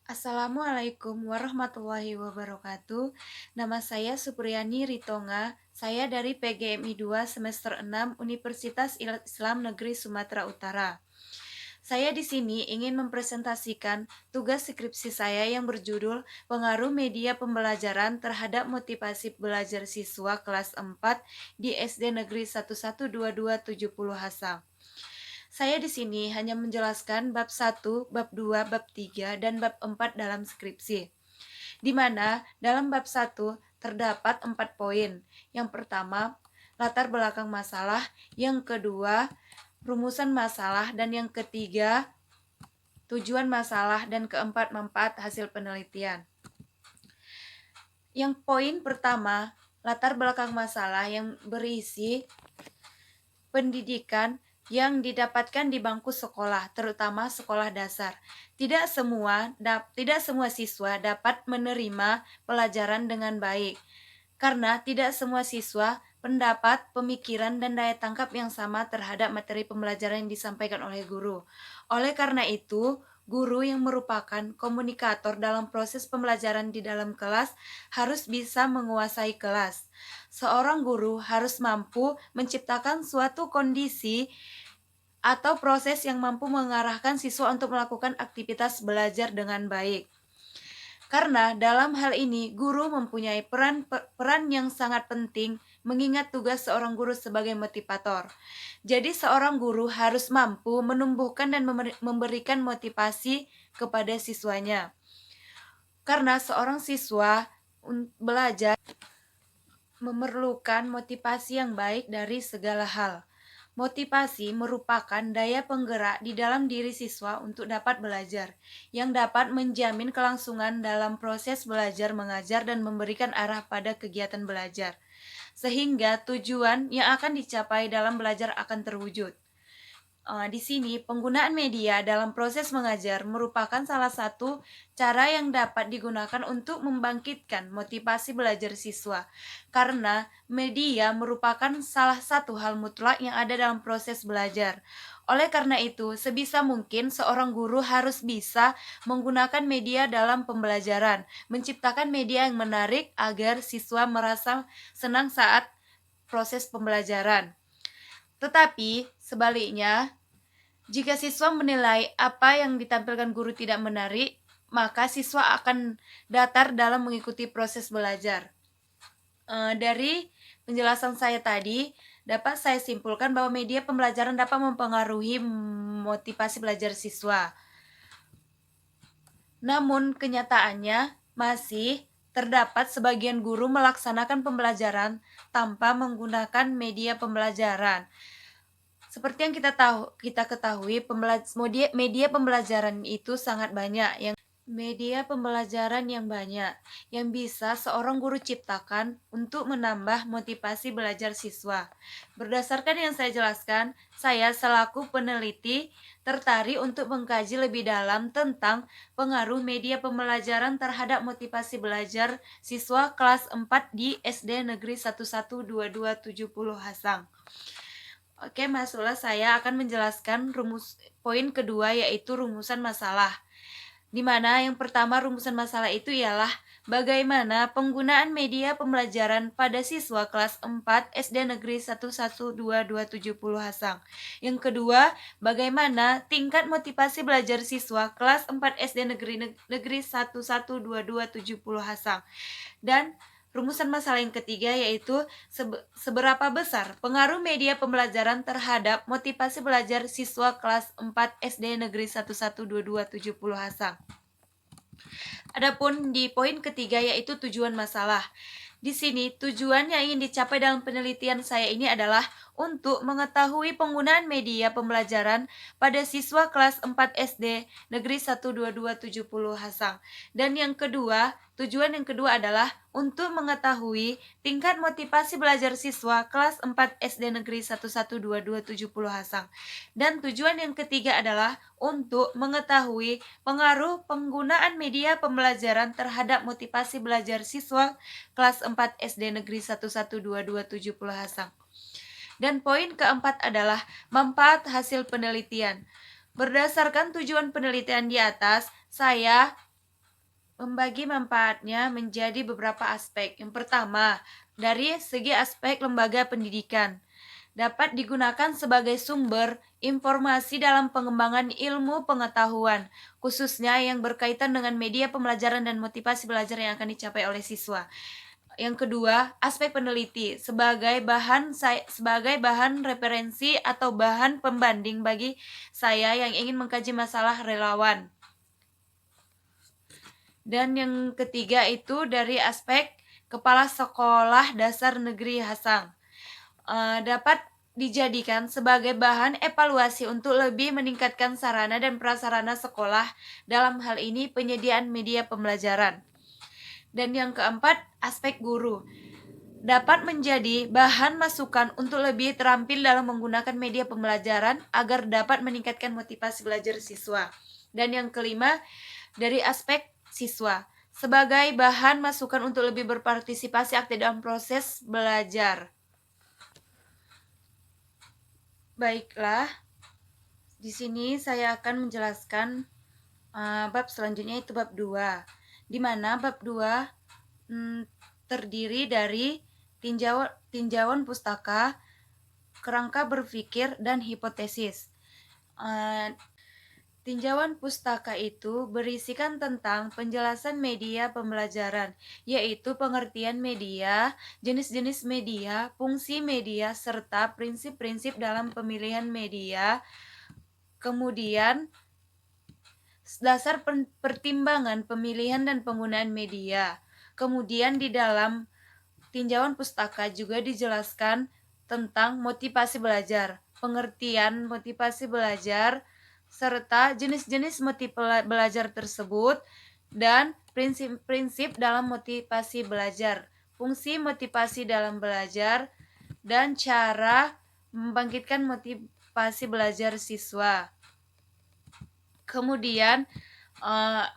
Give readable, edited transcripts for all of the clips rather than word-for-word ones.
Assalamualaikum warahmatullahi wabarakatuh. Nama saya Supriyani Ritonga. Saya dari PGMI 2 semester 6 Universitas Islam Negeri Sumatera Utara. Saya di sini ingin mempresentasikan tugas skripsi saya yang berjudul Pengaruh Media Pembelajaran terhadap Motivasi Belajar Siswa kelas 4 di SD Negeri 112270 Hasang. Saya di sini hanya menjelaskan bab 1, bab 2, bab 3, dan bab 4 dalam skripsi. Di mana dalam bab 1 terdapat 4 poin. Yang pertama, latar belakang masalah, yang kedua, rumusan masalah, dan yang ketiga, tujuan masalah, dan keempat, manfaat hasil penelitian. Yang poin pertama, latar belakang masalah yang berisi pendidikan yang didapatkan di bangku sekolah, terutama sekolah dasar. Tidak semua siswa dapat menerima pelajaran dengan baik, karena tidak semua siswa pendapat, pemikiran, dan daya tangkap yang sama terhadap materi pembelajaran yang disampaikan oleh guru. Oleh karena itu, guru yang merupakan komunikator dalam proses pembelajaran di dalam kelas harus bisa menguasai kelas. Seorang guru harus mampu menciptakan suatu kondisi atau proses yang mampu mengarahkan siswa untuk melakukan aktivitas belajar dengan baik. Karena dalam hal ini guru mempunyai peran yang sangat penting, mengingat tugas seorang guru sebagai motivator. Jadi seorang guru harus mampu menumbuhkan dan memberikan motivasi kepada siswanya. Karena seorang siswa belajar memerlukan motivasi yang baik dari segala hal. Motivasi merupakan daya penggerak di dalam diri siswa untuk dapat belajar, yang dapat menjamin kelangsungan dalam proses belajar mengajar dan memberikan arah pada kegiatan belajar, sehingga tujuan yang akan dicapai dalam belajar akan terwujud. Di sini penggunaan media dalam proses mengajar merupakan salah satu cara yang dapat digunakan untuk membangkitkan motivasi belajar siswa, karena media merupakan salah satu hal mutlak yang ada dalam proses belajar. Oleh karena itu, sebisa mungkin seorang guru harus bisa menggunakan media dalam pembelajaran, menciptakan media yang menarik agar siswa merasa senang saat proses pembelajaran. Tetapi sebaliknya, jika siswa menilai apa yang ditampilkan guru tidak menarik, maka siswa akan datar dalam mengikuti proses belajar. Dari penjelasan saya tadi, dapat saya simpulkan bahwa media pembelajaran dapat mempengaruhi motivasi belajar siswa. Namun kenyataannya masih terdapat sebagian guru melaksanakan pembelajaran tanpa menggunakan media pembelajaran. Seperti yang kita ketahui, media pembelajaran itu sangat banyak, media pembelajaran yang banyak yang bisa seorang guru ciptakan untuk menambah motivasi belajar siswa. Berdasarkan yang saya jelaskan, saya selaku peneliti tertarik untuk mengkaji lebih dalam tentang pengaruh media pembelajaran terhadap motivasi belajar siswa kelas 4 di SD Negeri 112270 Hasang. Oke, Mas Ula, saya akan menjelaskan poin kedua, yaitu rumusan masalah. Di mana yang pertama rumusan masalah itu ialah bagaimana penggunaan media pembelajaran pada siswa kelas 4 SD Negeri 112270 Hasang. Yang kedua, bagaimana tingkat motivasi belajar siswa kelas 4 SD Negeri 112270 Hasang. Dan rumusan masalah yang ketiga yaitu seberapa besar pengaruh media pembelajaran terhadap motivasi belajar siswa kelas 4 SD Negeri 112270 Hasang. Adapun di poin ketiga yaitu tujuan masalah. Di sini tujuan yang ingin dicapai dalam penelitian saya ini adalah untuk mengetahui penggunaan media pembelajaran pada siswa kelas 4 SD Negeri 12270 Hasang. Dan tujuan yang kedua adalah untuk mengetahui tingkat motivasi belajar siswa kelas 4 SD Negeri 112270 Hasang. Dan tujuan yang ketiga adalah untuk mengetahui pengaruh penggunaan media pembelajaran terhadap motivasi belajar siswa kelas 4 SD Negeri 112270 Hasang. Dan poin keempat adalah manfaat hasil penelitian. Berdasarkan tujuan penelitian di atas, saya membagi manfaatnya menjadi beberapa aspek. Yang pertama, dari segi aspek lembaga pendidikan, dapat digunakan sebagai sumber informasi dalam pengembangan ilmu pengetahuan, khususnya yang berkaitan dengan media pembelajaran dan motivasi belajar yang akan dicapai oleh siswa. Yang kedua, aspek peneliti sebagai bahan referensi atau bahan pembanding bagi saya yang ingin mengkaji masalah relawan. Dan yang ketiga itu dari aspek Kepala Sekolah Dasar Negeri Hasang. Dapat dijadikan sebagai bahan evaluasi untuk lebih meningkatkan sarana dan prasarana sekolah, dalam hal ini penyediaan media pembelajaran. Dan yang keempat, aspek guru. Dapat menjadi bahan masukan untuk lebih terampil dalam menggunakan media pembelajaran agar dapat meningkatkan motivasi belajar siswa. Dan yang kelima, dari aspek siswa, sebagai bahan masukan untuk lebih berpartisipasi aktif dalam proses belajar. Baiklah, di sini saya akan menjelaskan bab selanjutnya, itu bab 2, di mana bab 2 terdiri dari tinjauan pustaka, kerangka berpikir, dan hipotesis. Tinjauan pustaka itu berisikan tentang penjelasan media pembelajaran, yaitu pengertian media, jenis-jenis media, fungsi media, serta prinsip-prinsip dalam pemilihan media. Kemudian, dasar pertimbangan pemilihan dan penggunaan media. Kemudian di dalam tinjauan pustaka juga dijelaskan tentang motivasi belajar, pengertian motivasi belajar, serta jenis-jenis motivasi belajar tersebut, dan prinsip-prinsip dalam motivasi belajar, fungsi motivasi dalam belajar, dan cara membangkitkan motivasi belajar siswa. Kemudian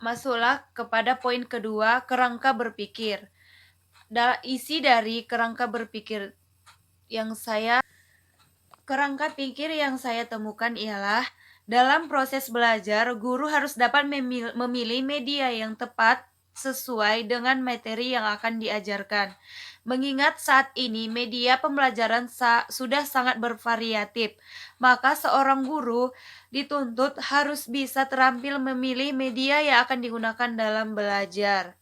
masuklah kepada poin kedua, kerangka berpikir. Isi dari kerangka pikir yang saya temukan ialah dalam proses belajar, guru harus dapat memilih media yang tepat sesuai dengan materi yang akan diajarkan. Mengingat saat ini media pembelajaran sudah sangat bervariatif, maka seorang guru dituntut harus bisa terampil memilih media yang akan digunakan dalam belajar.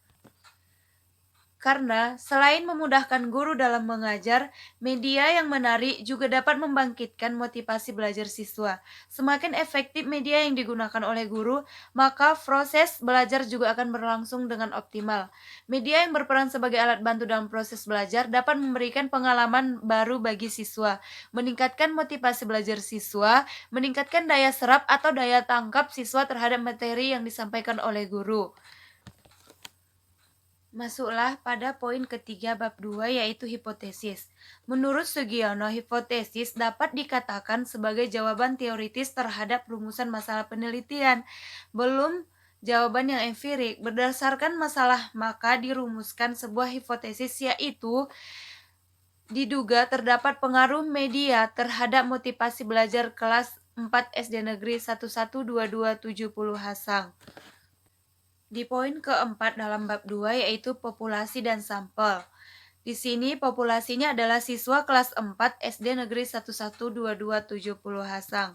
Karena selain memudahkan guru dalam mengajar, media yang menarik juga dapat membangkitkan motivasi belajar siswa. Semakin efektif media yang digunakan oleh guru, maka proses belajar juga akan berlangsung dengan optimal. Media yang berperan sebagai alat bantu dalam proses belajar dapat memberikan pengalaman baru bagi siswa, meningkatkan motivasi belajar siswa, meningkatkan daya serap atau daya tangkap siswa terhadap materi yang disampaikan oleh guru. Masuklah pada poin ketiga bab 2, yaitu hipotesis. Menurut Sugiono, hipotesis dapat dikatakan sebagai jawaban teoritis terhadap rumusan masalah penelitian, belum jawaban yang empirik. Berdasarkan masalah, maka dirumuskan sebuah hipotesis, yaitu diduga terdapat pengaruh media terhadap motivasi belajar kelas 4 SD Negeri 112270 Hasang. Di poin keempat dalam bab 2, yaitu populasi dan sampel. Di sini populasinya adalah siswa kelas 4 SD Negeri 112270 Hasang.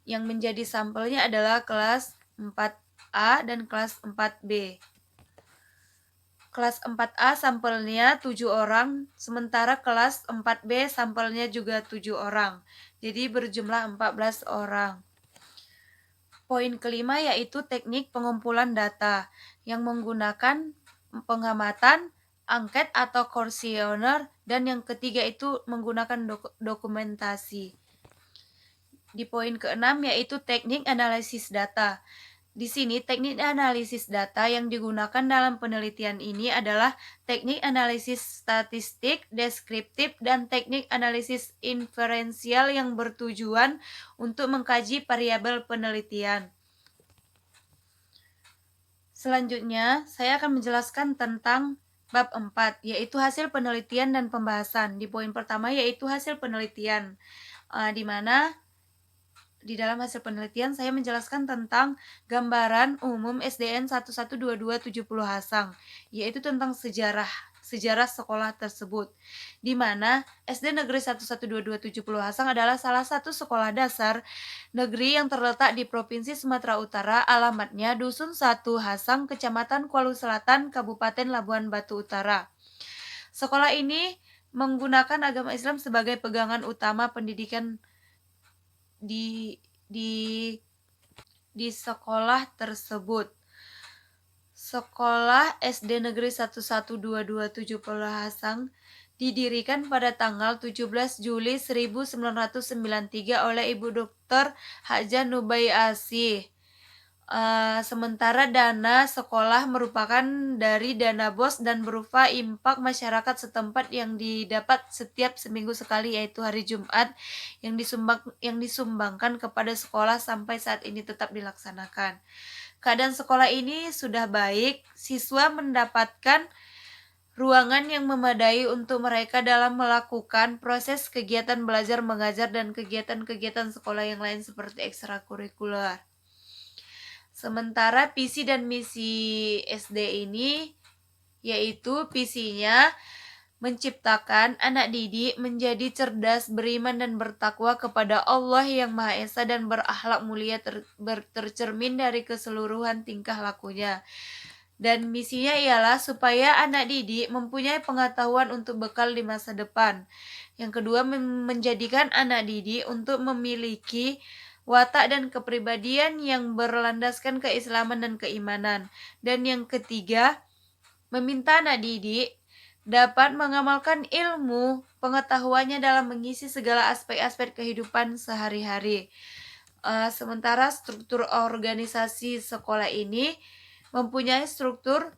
Yang menjadi sampelnya adalah kelas 4A dan kelas 4B. Kelas 4A sampelnya 7 orang, sementara kelas 4B sampelnya juga 7 orang. Jadi berjumlah 14 orang. Poin kelima yaitu teknik pengumpulan data yang menggunakan pengamatan, angket atau kuesioner, dan yang ketiga itu menggunakan dokumentasi. Di poin keenam yaitu teknik analisis data. Di sini teknik analisis data yang digunakan dalam penelitian ini adalah teknik analisis statistik, deskriptif, dan teknik analisis inferensial yang bertujuan untuk mengkaji variabel penelitian. Selanjutnya, saya akan menjelaskan tentang bab 4, yaitu hasil penelitian dan pembahasan. Di poin pertama yaitu hasil penelitian, di mana hasil penelitian saya menjelaskan tentang gambaran umum SDN 112270 Hasang, yaitu tentang sejarah sekolah tersebut, di mana SD Negeri 112270 Hasang adalah salah satu sekolah dasar negeri yang terletak di Provinsi Sumatera Utara, alamatnya Dusun 1 Hasang, Kecamatan Kuala Selatan, Kabupaten Labuan Batu Utara. Sekolah ini menggunakan agama Islam sebagai pegangan utama pendidikan di sekolah tersebut. Sekolah SD Negeri 112270 Hasang didirikan pada tanggal 17 Juli 1993 oleh Ibu Dr. Haja Nubai Asih. Sementara dana sekolah merupakan dari dana BOS dan berupa impak masyarakat setempat yang didapat setiap seminggu sekali, yaitu hari Jumat, yang disumbangkan kepada sekolah sampai saat ini tetap dilaksanakan. Keadaan sekolah ini sudah baik, siswa mendapatkan ruangan yang memadai untuk mereka dalam melakukan proses kegiatan belajar mengajar dan kegiatan-kegiatan sekolah yang lain seperti ekstrakurikuler. Sementara visi dan misi SD ini, yaitu visinya menciptakan anak didik menjadi cerdas, beriman dan bertakwa kepada Allah yang Maha Esa dan berakhlak mulia tercermin dari keseluruhan tingkah lakunya. Dan misinya ialah supaya anak didik mempunyai pengetahuan untuk bekal di masa depan. Yang kedua, menjadikan anak didik untuk memiliki watak dan kepribadian yang berlandaskan keislaman dan keimanan. Dan yang ketiga, meminta anak didik dapat mengamalkan ilmu pengetahuannya dalam mengisi segala aspek-aspek kehidupan sehari-hari. Sementara struktur organisasi sekolah ini mempunyai struktur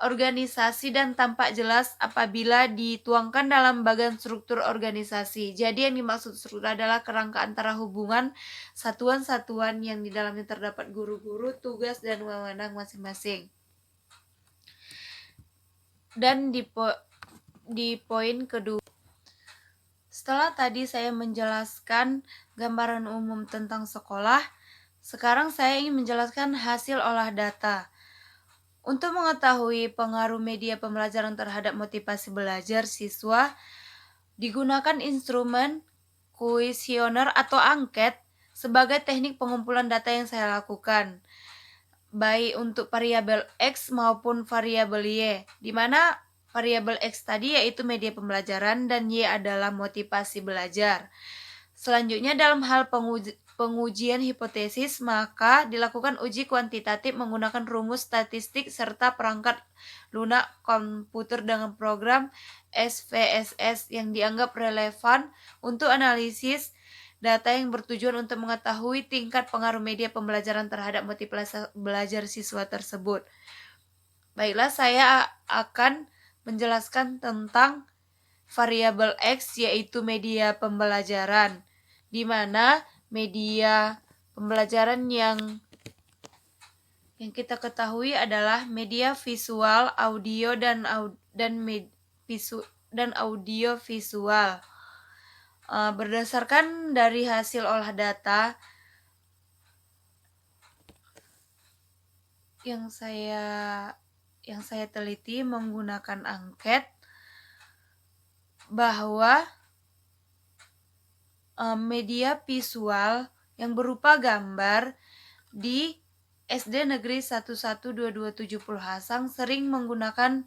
organisasi dan tampak jelas apabila dituangkan dalam bagian struktur organisasi. Jadi yang dimaksud struktur adalah kerangka antara hubungan satuan-satuan yang di dalamnya terdapat guru-guru, tugas, dan wewenang masing-masing. Dan di poin kedua, setelah tadi saya menjelaskan gambaran umum tentang sekolah, sekarang saya ingin menjelaskan hasil olah data. Untuk mengetahui pengaruh media pembelajaran terhadap motivasi belajar siswa, digunakan instrumen kuesioner atau angket sebagai teknik pengumpulan data yang saya lakukan, baik untuk variabel X maupun variabel Y, di mana variabel X tadi yaitu media pembelajaran dan Y adalah motivasi belajar. Selanjutnya, dalam hal pengujian hipotesis, maka dilakukan uji kuantitatif menggunakan rumus statistik serta perangkat lunak komputer dengan program SPSS yang dianggap relevan untuk analisis data yang bertujuan untuk mengetahui tingkat pengaruh media pembelajaran terhadap motivasi belajar siswa tersebut. Baiklah, saya akan menjelaskan tentang variabel X, yaitu media pembelajaran, di mana media pembelajaran yang kita ketahui adalah media visual, audio dan audio visual. Berdasarkan dari hasil olah data yang saya teliti menggunakan angket, bahwa media visual yang berupa gambar di SD Negeri 112270 Hasang sering menggunakan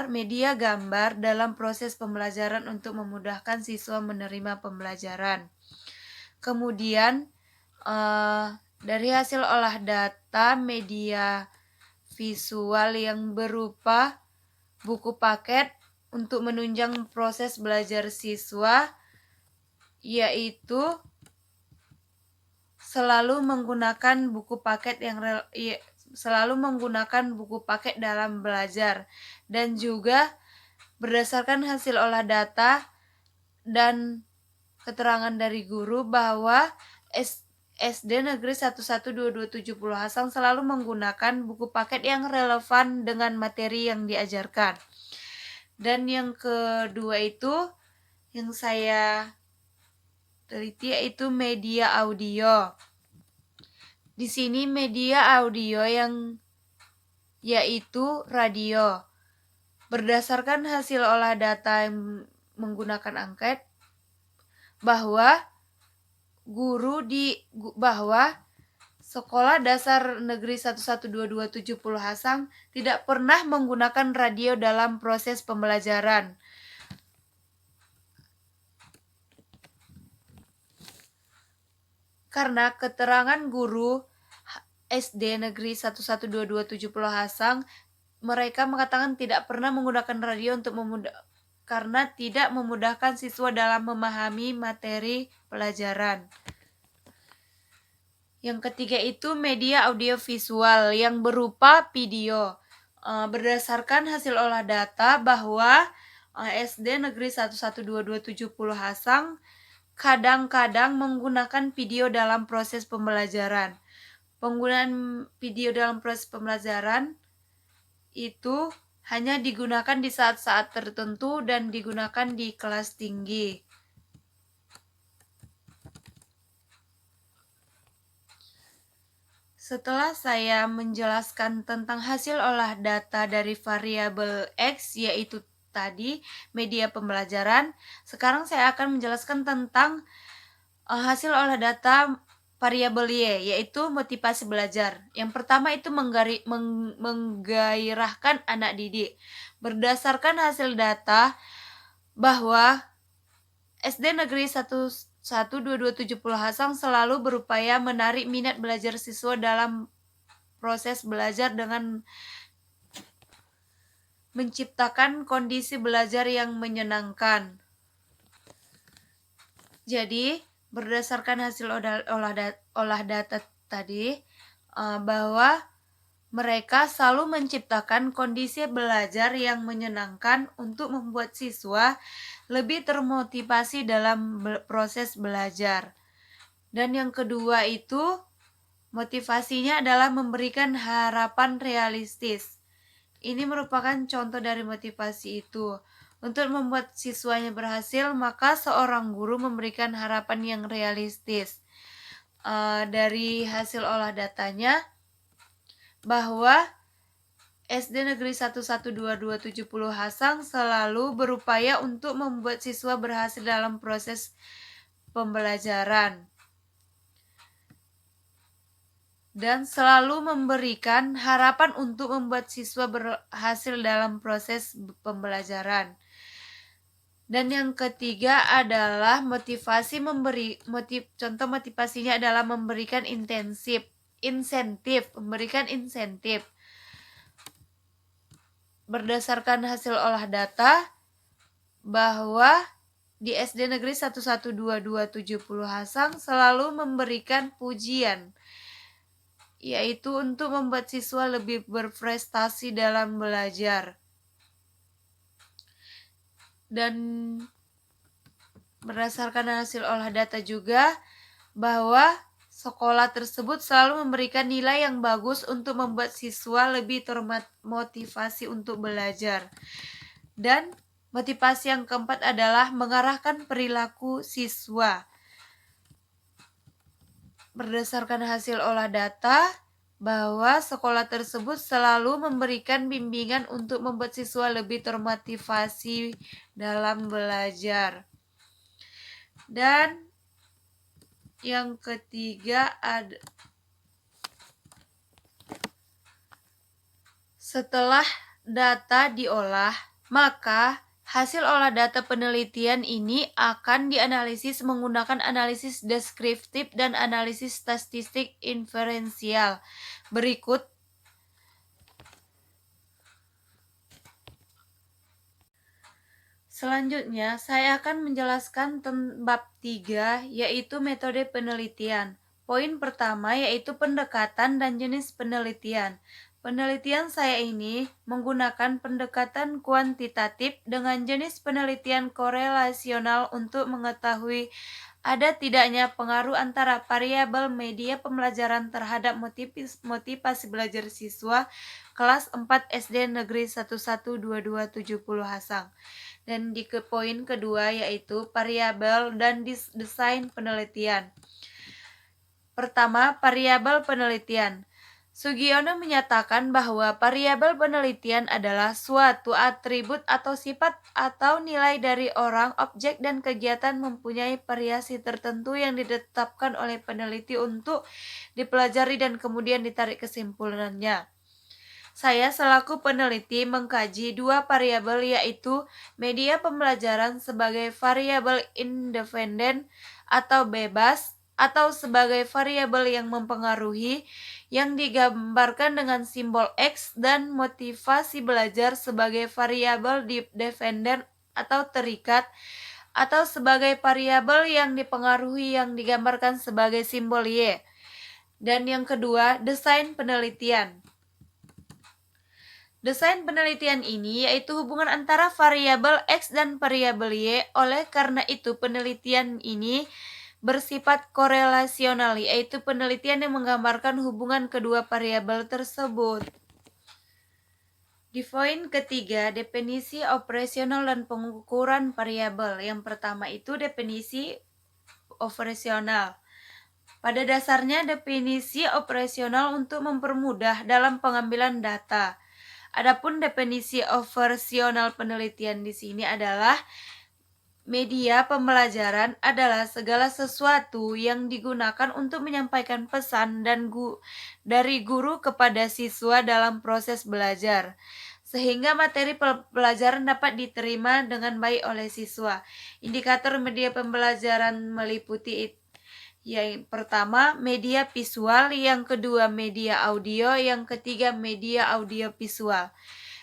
media gambar dalam proses pembelajaran untuk memudahkan siswa menerima pembelajaran. Kemudian dari hasil olah data media visual yang berupa buku paket untuk menunjang proses belajar siswa, yaitu selalu menggunakan buku paket dalam belajar, dan juga berdasarkan hasil olah data dan keterangan dari guru bahwa SD Negeri 112270 Hasang selalu menggunakan buku paket yang relevan dengan materi yang diajarkan. Dan yang kedua itu yang saya teliti yaitu media audio. Di sini media audio yang yaitu radio. Berdasarkan hasil olah data yang menggunakan angket bahwa Sekolah Dasar Negeri 11227 Hasang tidak pernah menggunakan radio dalam proses pembelajaran. Karena keterangan guru SD Negeri 11227 Hasang, mereka mengatakan tidak pernah menggunakan radio karena tidak memudahkan siswa dalam memahami materi pelajaran. Yang ketiga itu media audiovisual yang berupa video. Berdasarkan hasil olah data bahwa SD Negeri 11227 Hasang kadang-kadang menggunakan video dalam proses pembelajaran. Penggunaan video dalam proses pembelajaran itu hanya digunakan di saat-saat tertentu dan digunakan di kelas tinggi. Setelah saya menjelaskan tentang hasil olah data dari variabel X, yaitu tadi media pembelajaran, sekarang saya akan menjelaskan tentang hasil olah data variabel Y, yaitu motivasi belajar. Yang pertama itu menggairahkan anak didik. Berdasarkan hasil data bahwa SD Negeri 11227 Hasang selalu berupaya menarik minat belajar siswa dalam proses belajar dengan menciptakan kondisi belajar yang menyenangkan. Jadi, berdasarkan hasil olah data tadi, bahwa mereka selalu menciptakan kondisi belajar yang menyenangkan untuk membuat siswa lebih termotivasi dalam proses belajar. Dan yang kedua itu, motivasinya adalah memberikan harapan realistis. Ini merupakan contoh dari motivasi itu. Untuk membuat siswanya berhasil, maka seorang guru memberikan harapan yang realistis. Dari hasil olah datanya, bahwa SD Negeri 11227 Hasang selalu berupaya untuk membuat siswa berhasil dalam proses pembelajaran dan selalu memberikan harapan untuk membuat siswa berhasil dalam proses pembelajaran. Dan yang ketiga adalah contoh motivasinya adalah memberikan insentif. Berdasarkan hasil olah data bahwa di SD Negeri 11227 Hasang selalu memberikan pujian, yaitu untuk membuat siswa lebih berprestasi dalam belajar. Dan berdasarkan hasil olah data juga bahwa sekolah tersebut selalu memberikan nilai yang bagus untuk membuat siswa lebih termotivasi untuk belajar. Dan motivasi yang keempat adalah mengarahkan perilaku siswa. Berdasarkan hasil olah data bahwa sekolah tersebut selalu memberikan bimbingan untuk membuat siswa lebih termotivasi dalam belajar. Dan yang ketiga setelah data diolah, maka hasil olah data penelitian ini akan dianalisis menggunakan analisis deskriptif dan analisis statistik inferensial. Berikut selanjutnya, saya akan menjelaskan bab 3, yaitu metode penelitian. Poin pertama yaitu pendekatan dan jenis penelitian. Penelitian saya ini menggunakan pendekatan kuantitatif dengan jenis penelitian korelasional untuk mengetahui ada tidaknya pengaruh antara variabel media pembelajaran terhadap motivasi belajar siswa kelas 4 SD Negeri 112270 Hasang. Dan di poin kedua yaitu variabel dan desain penelitian. Pertama, variabel penelitian. Sugiono menyatakan bahwa variabel penelitian adalah suatu atribut atau sifat atau nilai dari orang, objek, dan kegiatan mempunyai variasi tertentu yang ditetapkan oleh peneliti untuk dipelajari dan kemudian ditarik kesimpulannya. Saya selaku peneliti mengkaji dua variabel yaitu media pembelajaran sebagai variabel independen atau bebas atau sebagai variabel yang mempengaruhi yang digambarkan dengan simbol X dan motivasi belajar sebagai variabel dependen atau terikat atau sebagai variabel yang dipengaruhi yang digambarkan sebagai simbol Y. Dan yang kedua, desain penelitian. Desain penelitian ini yaitu hubungan antara variabel X dan variabel Y. Oleh karena itu, penelitian ini bersifat korelasional, yaitu penelitian yang menggambarkan hubungan kedua variabel tersebut. Di poin ketiga, definisi operasional dan pengukuran variabel. Yang pertama itu definisi operasional. Pada dasarnya, definisi operasional untuk mempermudah dalam pengambilan data. Adapun definisi operasional penelitian di sini adalah media pembelajaran adalah segala sesuatu yang digunakan untuk menyampaikan pesan dan dari guru kepada siswa dalam proses belajar, sehingga materi pelajaran dapat diterima dengan baik oleh siswa. Indikator media pembelajaran meliputi yang pertama media visual, yang kedua media audio, yang ketiga media audio visual.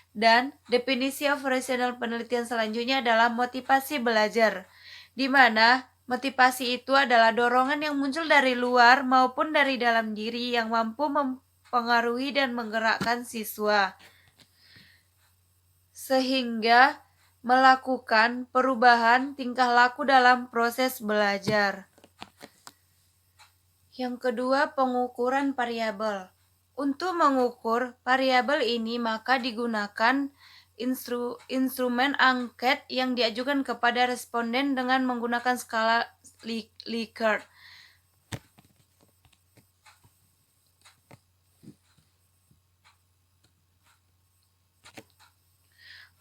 Dan definisi operasional penelitian selanjutnya adalah motivasi belajar, di mana motivasi itu adalah dorongan yang muncul dari luar maupun dari dalam diri yang mampu mempengaruhi dan menggerakkan siswa sehingga melakukan perubahan tingkah laku dalam proses belajar. Yang kedua, pengukuran variabel. Untuk mengukur variabel ini maka digunakan instrumen angket yang diajukan kepada responden dengan menggunakan skala Likert.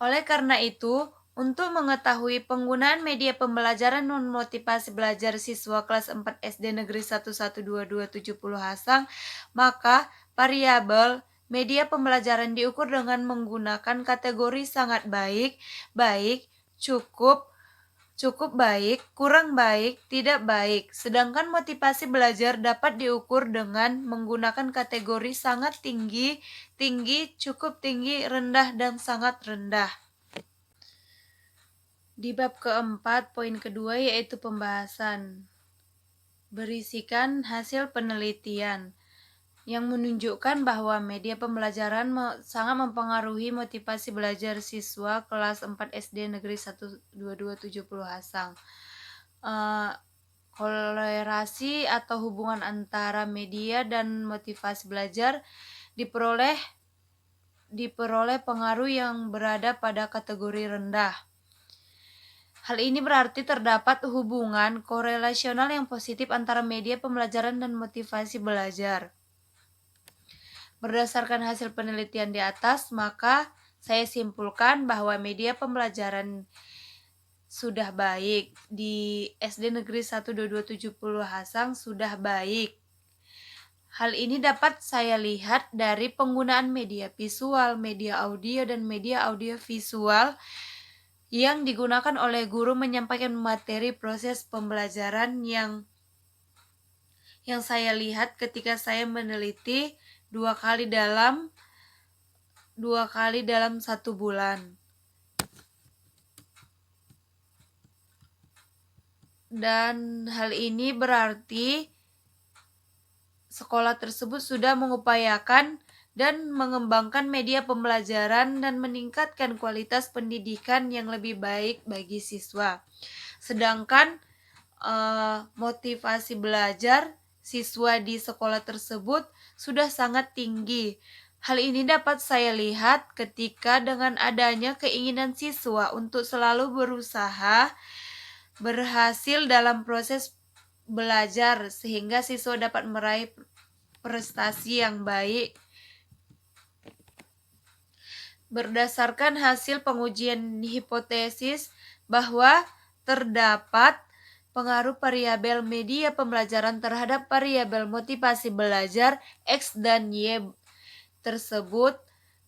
Oleh karena itu, untuk mengetahui penggunaan media pembelajaran dan motivasi belajar siswa kelas 4 SD Negeri 112270 Hasang, maka variabel media pembelajaran diukur dengan menggunakan kategori sangat baik, baik, cukup baik, kurang baik, tidak baik. Sedangkan motivasi belajar dapat diukur dengan menggunakan kategori sangat tinggi, tinggi, cukup tinggi, rendah, dan sangat rendah. Di bab keempat, poin kedua yaitu pembahasan. Berisikan hasil penelitian yang menunjukkan bahwa media pembelajaran sangat mempengaruhi motivasi belajar siswa kelas 4 SD Negeri 12270 Hasang. Kolerasi atau hubungan antara media dan motivasi belajar diperoleh pengaruh yang berada pada kategori rendah. Hal ini berarti terdapat hubungan korelasional yang positif antara media pembelajaran dan motivasi belajar. Berdasarkan hasil penelitian di atas, maka saya simpulkan bahwa media pembelajaran sudah baik di SD Negeri 12270 Hasang sudah baik. Hal ini dapat saya lihat dari penggunaan media visual, media audio, dan media audio visual yang digunakan oleh guru menyampaikan materi proses pembelajaran yang saya lihat ketika saya meneliti dua kali dalam 1 bulan. Dan hal ini berarti sekolah tersebut sudah mengupayakan dan mengembangkan media pembelajaran dan meningkatkan kualitas pendidikan yang lebih baik bagi siswa. Sedangkan motivasi belajar siswa di sekolah tersebut sudah sangat tinggi. Hal ini dapat saya lihat ketika dengan adanya keinginan siswa untuk selalu berusaha berhasil dalam proses belajar sehingga siswa dapat meraih prestasi yang baik. Berdasarkan hasil pengujian hipotesis bahwa terdapat pengaruh variabel media pembelajaran terhadap variabel motivasi belajar X dan Y tersebut,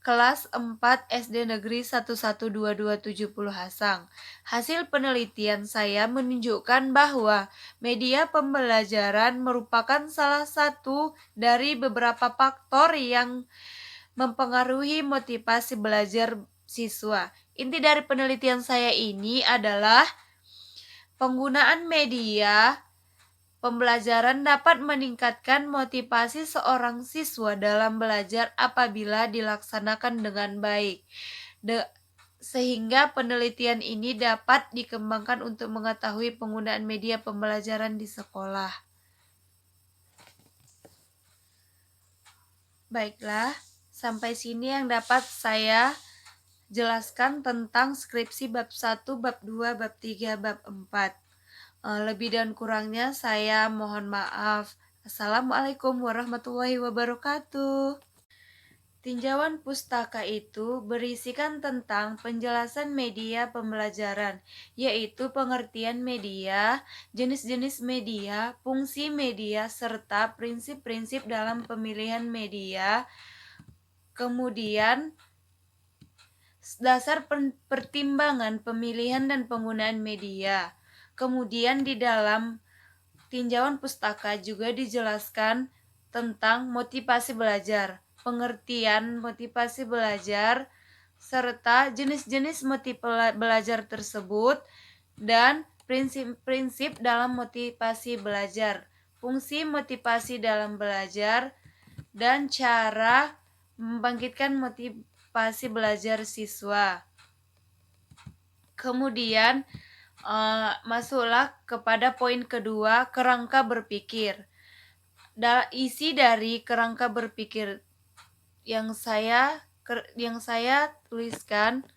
kelas 4 SD Negeri 112270 Hasang. Hasil penelitian saya menunjukkan bahwa media pembelajaran merupakan salah satu dari beberapa faktor yang mempengaruhi motivasi belajar siswa. Inti dari penelitian saya ini adalah penggunaan media pembelajaran dapat meningkatkan motivasi seorang siswa dalam belajar apabila dilaksanakan dengan baik. Sehingga penelitian ini dapat dikembangkan untuk mengetahui penggunaan media pembelajaran di sekolah. Baiklah, sampai sini yang dapat saya jelaskan tentang skripsi bab 1, bab 2, bab 3, bab 4. Lebih dan kurangnya saya mohon maaf. Assalamualaikum warahmatullahi wabarakatuh. Tinjauan pustaka itu berisikan tentang penjelasan media pembelajaran, yaitu pengertian media, jenis-jenis media, fungsi media, serta prinsip-prinsip dalam pemilihan media. Kemudian, dasar pertimbangan pemilihan dan penggunaan media. Kemudian di dalam tinjauan pustaka juga dijelaskan tentang motivasi belajar, pengertian motivasi belajar, serta jenis-jenis motivasi belajar tersebut, dan prinsip-prinsip dalam motivasi belajar, fungsi motivasi dalam belajar, dan cara membangkitkan motivasi belajar siswa. Kemudian masuklah kepada poin kedua, kerangka berpikir. Isi dari kerangka berpikir yang saya tuliskan